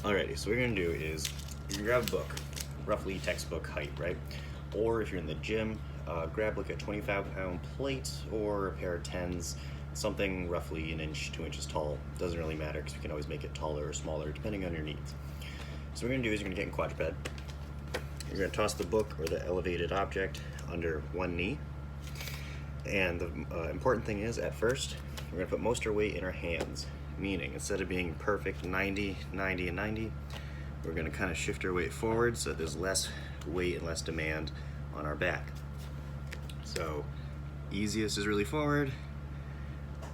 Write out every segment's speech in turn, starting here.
Alrighty, so what you're gonna do is you can grab a book, roughly textbook height, right? Or if you're in the gym, grab like a 25-pound plate or a pair of tens, something roughly an inch, 2 inches tall. Doesn't really matter because you can always make it taller or smaller depending on your needs. So what you're gonna do is you're gonna get in quadruped. You're gonna toss the book or the elevated object under one knee. And the important thing is, at first, we're gonna put most of our weight in our hands. Meaning, instead of being perfect 90, 90, and 90, we're gonna kind of shift our weight forward so there's less weight and less demand on our back. So, easiest is really forward,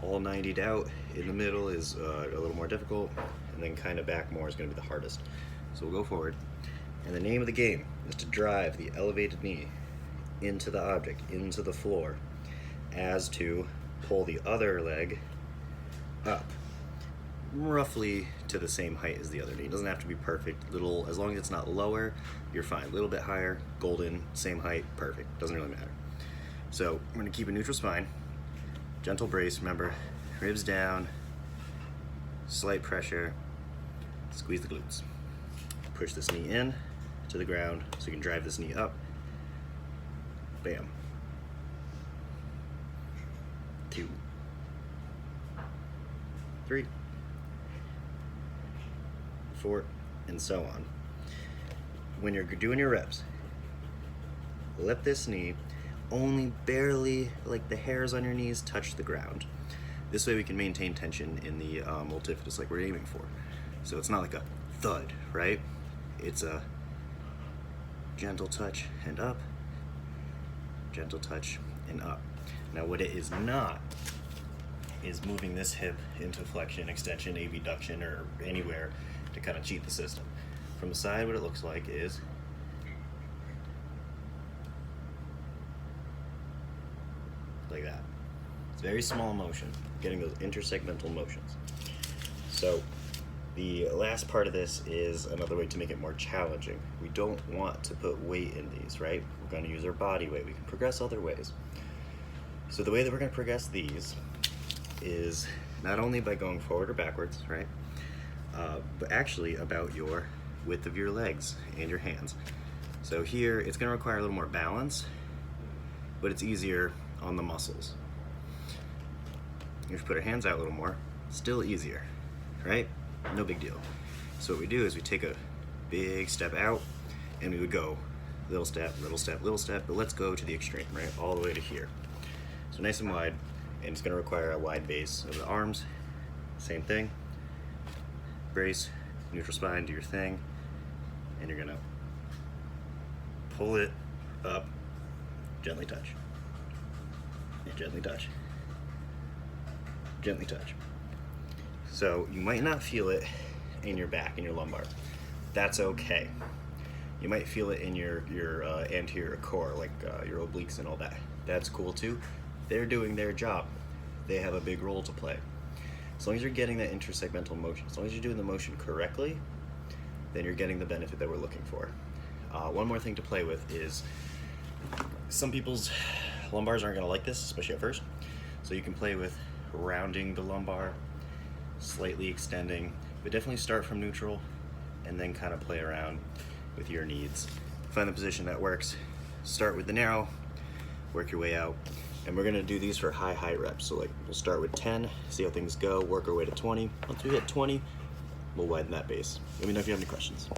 all 90'd out. In the middle is a little more difficult, and then kind of back more is gonna be the hardest. So we'll go forward. And the name of the game is to drive the elevated knee into the object, into the floor, as to pull the other leg up, roughly to the same height as the other knee. It doesn't have to be perfect. As long as it's not lower, you're fine. A little bit higher, golden, same height, perfect. Doesn't really matter. So I'm gonna keep a neutral spine, gentle brace, remember, ribs down, slight pressure, squeeze the glutes. Push this knee in to the ground so you can drive this knee up. Bam. 2, 3, 4, and so on. When you're doing your reps, let this knee only barely, like the hairs on your knees, touch the ground. This way we can maintain tension in the multifidis like we're aiming for. So it's not like a thud, right? It's a gentle touch and up, gentle touch and up. Now what it is not is moving this hip into flexion, extension, abduction, or anywhere to kind of cheat the system. From the side, what it looks like is like that. It's very small motion, getting those intersegmental motions. So the last part of this is another way to make it more challenging. We don't want to put weight in these, right? We're going to use our body weight. We can progress other ways. So the way that we're going to progress these is not only by going forward or backwards, right? But actually about your width of your legs and your hands. So here, it's going to require a little more balance, but it's easier on the muscles. If we put our hands out a little more, still easier, right? No big deal. So what we do is we take a big step out, and we would go little step, little step, little step, but let's go to the extreme, right? All the way to here. So nice and wide, and it's gonna require a wide base of the arms. Same thing. Brace, neutral spine, do your thing, and you're gonna pull it up, gently touch, and gently touch, gently touch. So you might not feel it in your back, in your lumbar. That's okay. You might feel it in your anterior core, like your obliques and all that. That's cool too. They're doing their job. They have a big role to play. As long as you're getting that intersegmental motion, as long as you're doing the motion correctly, then you're getting the benefit that we're looking for. One more thing to play with is some people's lumbars aren't gonna like this, especially at first. So you can play with rounding the lumbar, slightly extending, but definitely start from neutral and then kind of play around with your needs. Find the position that works. Start with the narrow, work your way out. And we're gonna do these for high reps. So like we'll start with 10, see how things go, work our way to 20. Once we hit 20, we'll widen that base. Let me know if you have any questions.